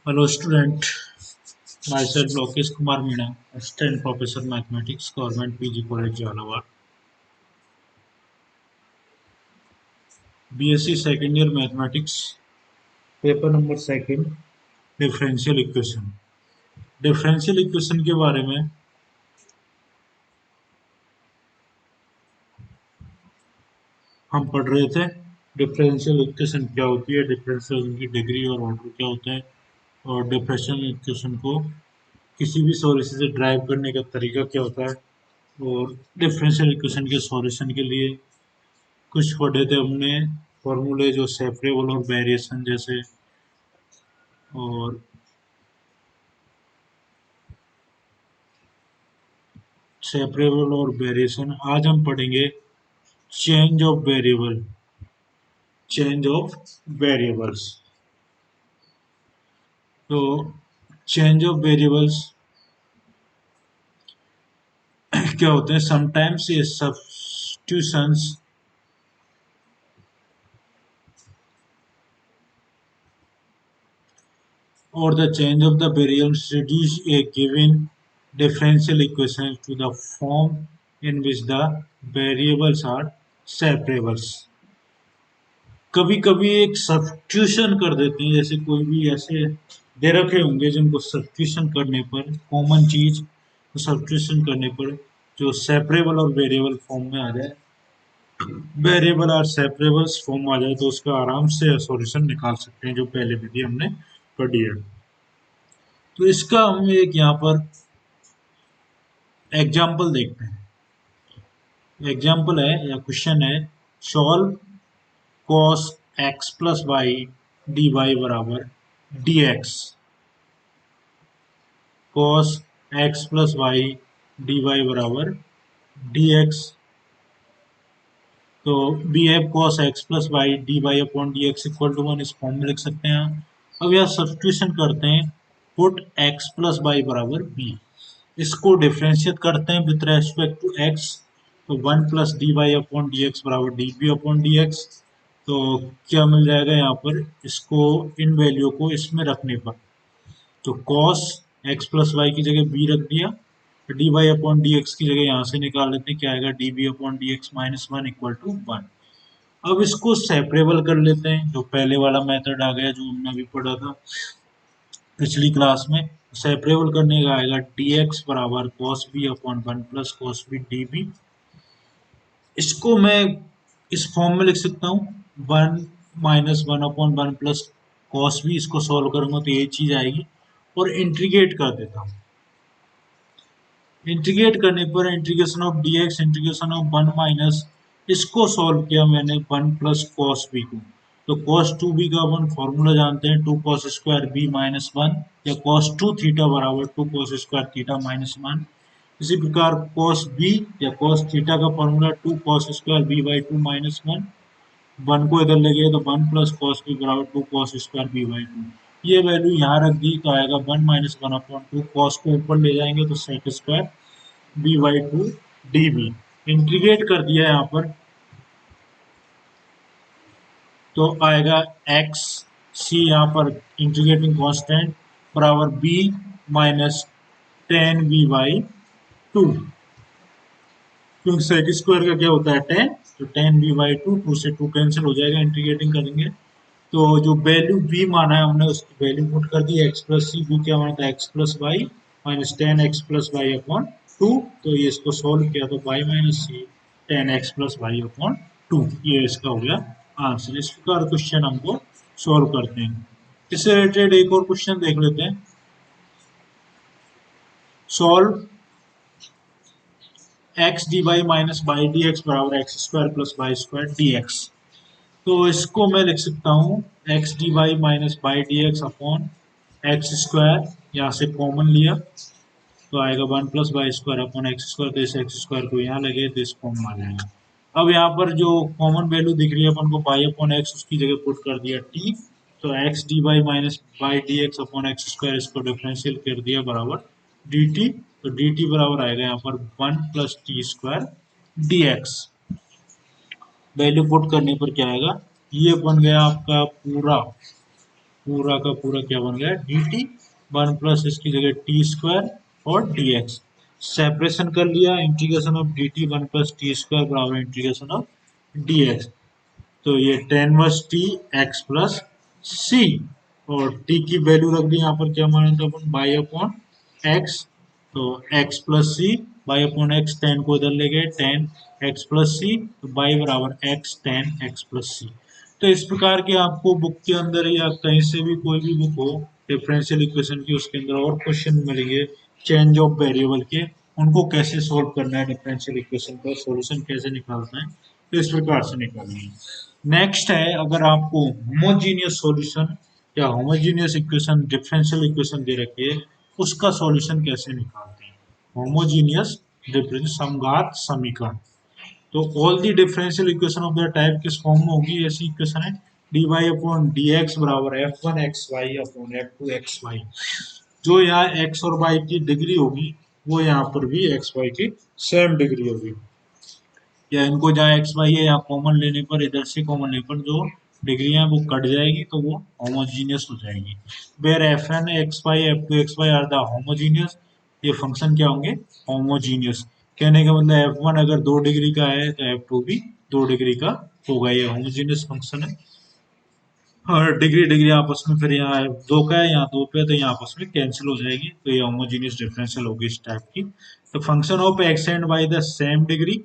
Hello student, myself Lokesh Kumar Meena, Assistant Professor Mathematics, Government PG College Jhalawar. BSc Second Year Mathematics, paper number second, differential equation. Differential equation के बारे में हम पढ़ रहे थे। Differential equation क्या होती है, डिफरेंशियल की डिग्री और ऑर्डर क्या होते हैं, और डिफरेंशियल इक्वेशन को किसी भी सॉल्यूशन से ड्राइव करने का तरीका क्या होता है, और डिफरेंशियल इक्वेशन के सॉल्यूशन के लिए कुछ पढ़े थे हमने फॉर्मूले, जो सेपरेबल और वेरिएशन जैसे, और सेपरेबल और वेरिएशन। आज हम पढ़ेंगे change of variable, change of variables. तो चेंज ऑफ वेरिएबल्स क्या होते हैं? समटाइम्स ये substitutions or the change of the variables reduce a given differential equation to the form in which the variables are separables। कभी कभी एक substitution कर देते हैं, जैसे कोई भी ऐसे दे रखे होंगे जिनको सब्स्टिट्यूशन करने पर, कॉमन चीज को सब्स्टिट्यूशन करने पर जो सेपरेबल और वेरिएबल फॉर्म में आ जाए, वेरिएबल और सेपरेबल्स फॉर्म आ जाए, तो उसका आराम से सॉल्यूशन निकाल सकते हैं, जो पहले विधि हमने पढ़ी है। तो इसका हम एक यहाँ पर एग्जाम्पल देखते हैं। एग्जाम्पल है या क्वेश्चन है, solve cos x plus y d y बराबर d x. cos x plus y d y बराबर डी एक्स। तो we have cos x plus y d Y upon D x equal to 1, इस form में लिख सकते हैं। अब यहाँ सब्स्टिट्यूशन करते हैं, पुट x प्लस वाई बराबर b। इसको डिफ्रेंशिएट करते हैं विथ रेस्पेक्ट टू x, तो 1 plus d Y upon D x बराबर d B upon D x. तो क्या मिल जाएगा यहाँ पर, इसको इन वैल्यू को इसमें रखने पर, तो cos x प्लस वाई की जगह b रख दिया, D Y upon D X की जगह यहाँ से निकाल लेते हैं, क्या आएगा, D B upon D X minus one equal to 1। अब इसको सेपरेबल कर लेते हैं, जो पहले वाला मेथड आ गया जो हमने अभी पढ़ा था पिछली क्लास में। सेपरेबल करने का आएगा डी एक्स बराबर cos B upon 1 plus cos B D B. इसको मैं इस फॉर्म में लिख सकता हूँ, 1 minus 1 upon 1 plus cos B. इसको सॉल्व करूंगा तो ये चीज आएगी, और इंटीग्रेट कर देता हूँ। इंटीग्रेट करने पर integration of d x integration of 1 minus, इसको सॉल्व किया मैंने 1 प्लस कॉस बी को, तो कॉस 2b का अपन फॉर्मूला जानते हैं, 2 कॉस स्क्वायर बी माइनस 1, या कॉस 2 थीटा बराबर 2 कॉस स्क्वायर थीटा माइनस 1। इसी प्रकार कॉस बी या कॉस थीटा का formula 2 cos square B by 2 minus 1, 1 को इधर ले गए तो 1 प्लस कॉस बी बराबर 2 कॉस स्क्वायर बी बाई 2। ये वैल्यू यहाँ रख दी तो आएगा 1 माइनस 1 अपॉन 2, कॉस को ऊपर ले जाएंगे तो sec square B by 2 D B. Integrate कर दिया यहाँ पर, तो आएगा एक्स सी यहाँ पर इंटीग्रेटिंग कांस्टेंट बराबर बी माइनस 10b बाई 2, क्योंकि सेक स्क्वायर का क्या होता है 10, तो 10b बाई 2, 2 से 2 कैंसिल हो जाएगा इंटीग्रेटिंग करेंगे। तो जो वैल्यू b माना है हमने उसकी वैल्यू पुट कर दी, x प्लस सी, b क्या माना था x plus Y minus 10x plus Y upon 2। तो ये इसको सोल्व किया तो y minus C 10x plus Y upon 2, ये इसका हो गया आंसर। इस प्रकार क्वेश्चन हमको सोल्व करते हैं। इससे रिलेटेड एक और क्वेश्चन देख लेते हैं, solve x D Y minus Y D x बराबर x square plus y square D x. तो इसको मैं लिख सकता हूँ x D Y minus Y D x upon x square, यहाँ से कॉमन लिया तो आएगा 1 plus y square upon x square, तो इस एक्स स्क्वायर को यहाँ लगे तो इस फॉर्म में आ जाएगा। अब यहाँ पर जो कॉमन वैल्यू दिख रही है अपन को वाई अपॉन एक्स, उसकी जगह पुट कर दिया टी, तो X D Y minus Y D x upon x square, इसको डिफरेंशियल कर दिया बराबर डी टी, तो डी टी बराबर आएगा यहाँ पर 1 plus T square D X. Value put करने पर क्या आएगा, ये बन गया आपका पूरा पूरा का पूरा क्या बन गया डी टी, वन प्लस इसकी जगह टी स्क्वायर और डी एक्स। सेपरेशन कर लिया, integration of d t one plus T square बराबर इंटीग्रेशन ऑफ डी एक्स। तो ये tan inverse t x plus c, और टी की वैल्यू रख दी यहाँ पर, क्या माने तो अपन बाई अपॉन एक्स। तो X plus C by upon X, ten को इधर ले गए, टेन एक्स प्लस सी, तो बाई बराबर एक्स टेन एक्स प्लस सी। तो इस प्रकार के आपको बुक के अंदर या कहीं से भी कोई भी बुक हो डिफरेंशियल इक्वेशन की, उसके अंदर और क्वेश्चन मिलेंगे चेंज ऑफ वेरिएबल के, उनको कैसे सोल्व करना है, डिफरेंशियल इक्वेशन का सॉल्यूशन कैसे निकालना है, तो इस प्रकार से निकालनी है। नेक्स्ट है, अगर आपको होमोजीनियस सॉल्यूशन या होमोजीनियस इक्वेशन डिफरेंशियल इक्वेशन दे रखी है, उसका सॉल्यूशन कैसे निकालते हैं। होमोजीनियस डिफरेंस समघात समीकरण, तो all the differential equation of the type किस फॉर्म में होगी, ऐसी इक्वेशन है d Y upon D x बराबर f one x y upon f two x y. जो यहाँ एक्स और वाई की डिग्री होगी वो यहाँ पर भी एक्स वाई की सेम डिग्री होगी, या इनको जहाँ एक्स वाई है यहाँ कॉमन लेने पर, इधर से कॉमन लेने पर जो डिग्री है वो कट जाएगी, तो वो होमोजीनियस हो जाएगी। Where F N X Y F two x Y are the homogeneous, ये फंक्शन क्या होंगे होमोजीनियस। कहने का मतलब एफ वन अगर 2 डिग्री का है तो एफ टू भी 2 डिग्री का होगा, ये होमोजीनियस फंक्शन है। और डिग्री डिग्री आपस में फिर यहाँ दो का है यहाँ दो पे, तो यहाँ आपस में कैंसिल हो जाएगी, तो ये होमोजीनियस डिफरेंशियल होगी इस टाइप की। तो function of X and Y the same degree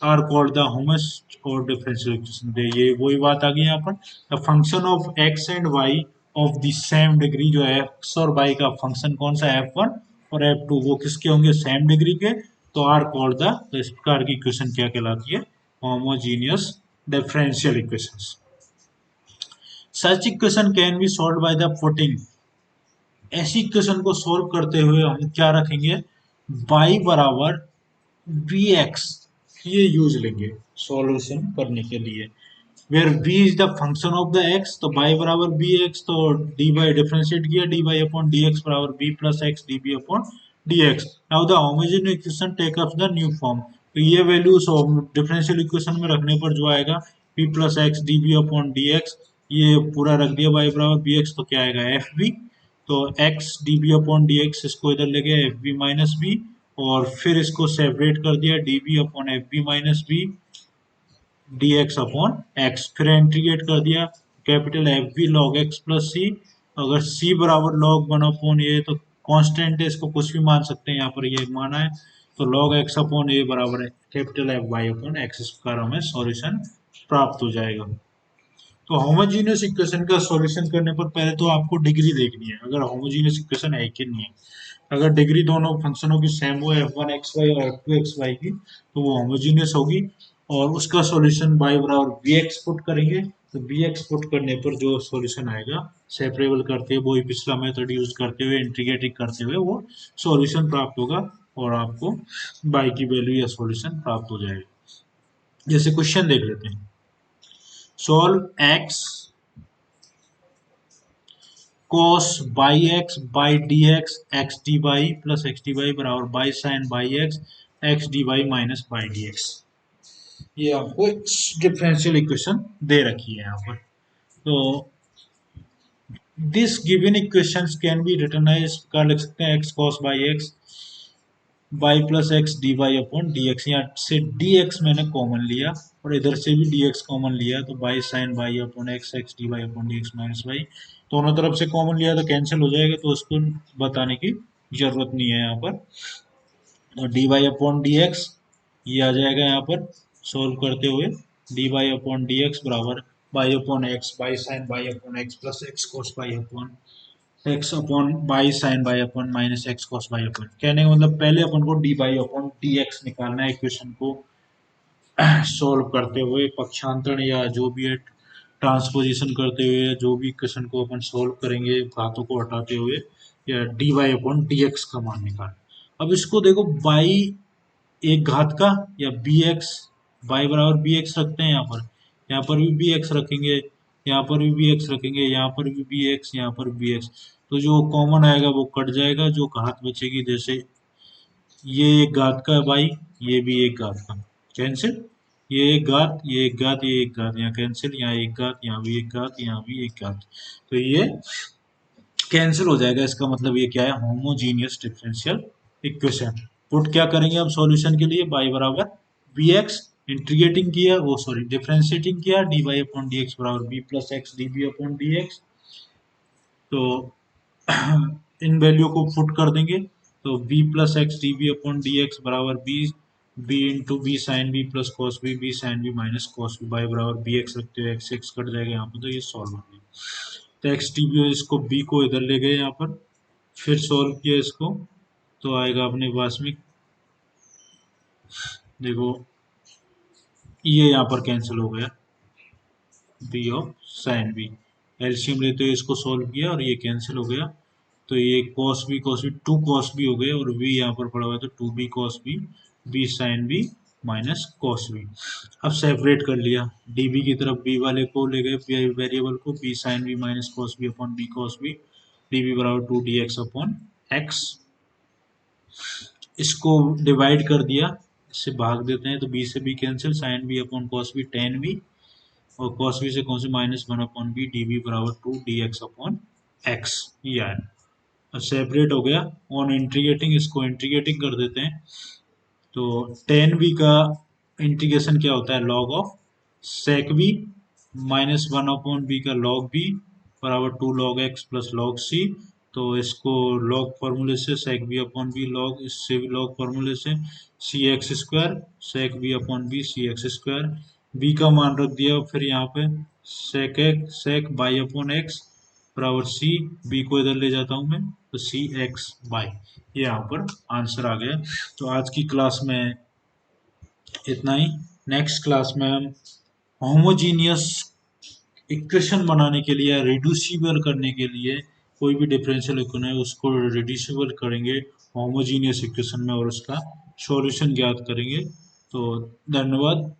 are called the homogeneous और डिफरेंशियल इक्वेशन। ये वही बात आ गई यहाँ पर, the function of X and Y of the same degree, जो है एक्स और वाई का फंक्शन कौन सा एफ वन और एफ टू, वो किसके होंगे सेम डिग्री के, तो आर कॉल्ड द, तो इस प्रकार की इक्वेशन क्या कहलाती है homogeneous differential equations. Such equation can be solve by the putting, ऐसी इक्वेशन को सॉल्व करते हुए हम क्या रखेंगे, y बराबर बी एक्स, ये यूज लेंगे सॉल्यूशन करने के लिए। Where v is the function of the x, तो y बराबर बी एक्स, तो डी वाई डिफ्रेंशिएट किया, d Y upon D x बराबर b plus x D B upon D x. Now the homogeneous equation take up the new form, तो ये value differential equation में रखने पर जो आएगा p plus x D B upon D x, ये पूरा रख दिया y बराबर बी एक्स, तो क्या आएगा एफ बी, तो x D B upon D X, इसको इधर ले गया एफ बी माइनस बी, और फिर इसको सेपरेट कर दिया d B upon f b minus b d x upon x, फिर इंटीग्रेट कर दिया capital f b log x plus c. अगर सी बराबर लॉग वन अपॉन ए, तो कांस्टेंट है, इसको कुछ भी मान सकते हैं, यहाँ पर ये माना है, तो लॉग एक्स अपॉन ए बराबर है capital F Y upon X, इस प्रकार हमें सॉल्यूशन प्राप्त हो जाएगा। तो होमोजीनियस इक्वेशन का सॉल्यूशन करने पर पहले तो आपको डिग्री देखनी है, अगर होमोजीनियस इक्वेशन है कि नहीं है। अगर डिग्री दोनों फंक्शनों की सेम हो, एफ वन एक्स वाई और एफ टू एक्स वाई की, तो वो होमोजीनियस होगी, और उसका सॉल्यूशन बाई बराबर बी एक्स पुट करेंगे, तो बी एक्स पुट करने पर जो सॉल्यूशन आएगा सेपरेबल करते हुए, वही पिछला मेथड यूज करते हुए, इंटीग्रेटिंग करते हुए वो सॉल्यूशन प्राप्त होगा, और आपको बाई की वैल्यू या सॉल्यूशन प्राप्त हो जाएगा। जैसे क्वेश्चन देख लेते हैं, solve x cos by x by d x x D y plus x D y बराबर by sine by x x D Y minus by d x. ये आपको डिफरेंशियल इक्वेशन दे रखी है यहाँ पर। तो this given equations can be written as, कर लिख सकते हैं X cos by x by plus x D Y upon D X, यहाँ से डी एक्स मैंने कॉमन लिया और इधर से भी डी एक्स कॉमन लिया, तो by sine by upon X x D Y upon D X minus Y, दोनों तरफ से कॉमन लिया तो कैंसिल हो जाएगा, तो उसको बताने की जरूरत नहीं है यहाँ पर। और d Y upon D x ये आ जाएगा यहाँ पर सोल्व करते हुए, d Y upon D x बराबर by upon x by sine by upon x plus x cos by upon x upon by sine by upon minus x cos by upon. कहने का मतलब पहले अपन को d by upon D x निकालना है equation को सोल्व करते हुए, पक्षांतरण या जो भी है ट्रांसपोजिशन करते हुए, जो भी इक्वेशन को अपन सोल्व करेंगे घातों को हटाते हुए, या D Y upon D X का मान निकालना। अब इसको देखो बाई एक घात का या बी एक्स, बाई बराबर बी एक्स रखते हैं यहाँ पर भी बी एक्स रखेंगे, यहाँ पर भी बी एक्स रखेंगे, यहाँ पर भी बी एक्स, यहाँ पर बी एक्स, तो जो कॉमन आएगा वो कट जाएगा, जो घात बचेगी, जैसे ये एक घात का है बाई, ये भी एक घात का, कैंसिल, ये एक घात ये एक घात ये एक घात, यहाँ कैंसिल, यहाँ एक घात यहाँ भी एक घात यहाँ भी एक घात, तो ये कैंसिल हो जाएगा, इसका मतलब ये क्या है, होमोजीनियस डिफरेंशियल इक्वेशन। पुट क्या करेंगे अब सॉल्यूशन के लिए, y बराबर बी एक्स, इंटीग्रेटिंग किया, वो सॉरी डिफरेंशिएटिंग किया, d Y upon D x बराबर b plus x D B upon D x. तो इन वैल्यू को पुट कर देंगे, तो b plus x D B upon D x बराबर b into b sine b plus cos b sine B minus cos b, by बराबर b x रखते हो एक्स एक्स कट जाएगा यहाँ पर, तो ये सॉल्व हो गया। तो एक्स डी बी, इसको b को इधर ले गए यहाँ पर, फिर सॉल्व किया इसको, तो आएगा अपने पास में, देखो ये यहाँ पर कैंसिल हो गया, B of sine B, LCM लेते हुए इसको सॉल्व किया और ये कैंसिल हो गया, तो ये cos B two cos B हो गए, और बी यहाँ पर पड़ा हुआ है तो two B cos B, B sine B minus cos B. अब सेपरेट कर लिया, डी बी की तरफ बी वाले को ले गए वेरिएबल को, b sine B minus cos B upon b cos B, D b बराबर two d x upon x. इसको डिवाइड कर दिया, इससे भाग देते हैं तो बी से b cancel, sine b upon cos b tan b, और कॉस बी से कौन से minus one upon b, D b बराबर two d x upon x, ये आया। सेपरेट हो गया, ऑन इंटीग्रेटिंग इसको इंटीग्रेटिंग कर देते हैं, तो टेन बी का इंटीग्रेशन क्या होता है, log of sec b minus one upon b का लॉग बी बराबर two log x plus log c. तो इसको लॉग फार्मूले से sec b upon b log, इससे भी लॉग फार्मूले से c x square sec b upon b c x square, b का मान रख दिया फिर यहाँ पे सेक बाई अपॉन एक्स बराबर सी, बी को इधर ले जाता हूँ मैं, तो सी एक्स बाई, ये यहाँ पर आंसर आ गया। तो आज की क्लास में इतना ही। नेक्स्ट क्लास में हम होमोजीनियस इक्वेशन बनाने के लिए, रिड्यूसिबल करने के लिए, कोई भी डिफरेंशियल इक्वेशन है उसको रिड्यूसिबल करेंगे होमोजीनियस इक्वेशन में और उसका सॉल्यूशन ज्ञात करेंगे। तो धन्यवाद।